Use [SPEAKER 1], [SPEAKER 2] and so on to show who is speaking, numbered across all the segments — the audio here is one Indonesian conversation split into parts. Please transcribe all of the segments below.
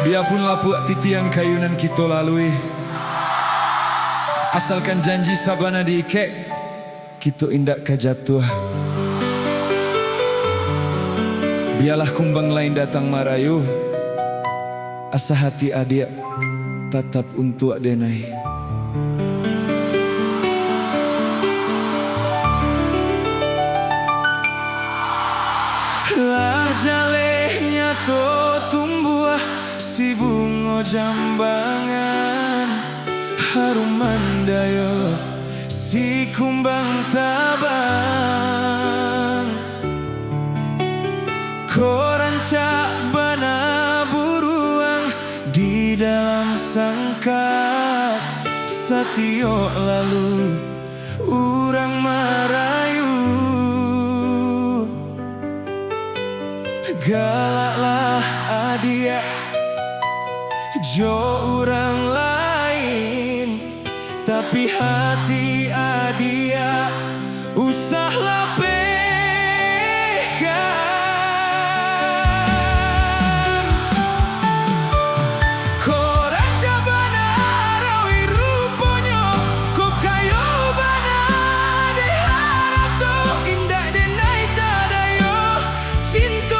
[SPEAKER 1] Biarpun lapuk titian kayunan kita lalui, asalkan janji sabana diikek, kita indak kajatuh. Biarlah kumbang lain datang marayu, asa hati adik tetap untuk denai. Lah jalehnya to tumbuh si bunga jambangan, harum mandayo si kumbang tabang. Koranca bana buruang di dalam sangkak, satio lalu urang marayu. Galaklah adia jo orang lain, tapi hati adia usahlah pegang. Korang jabana rawi ruponyo, kok kayo bana de harato, indah denai tadayo cinta.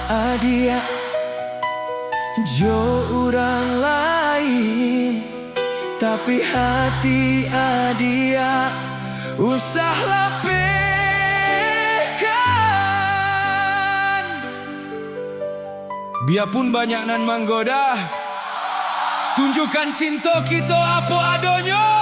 [SPEAKER 1] Adia jo orang lain, tapi hati adia usahlah pegang. Biarpun banyak nan menggoda, tunjukkan cinta kita apa adonyo.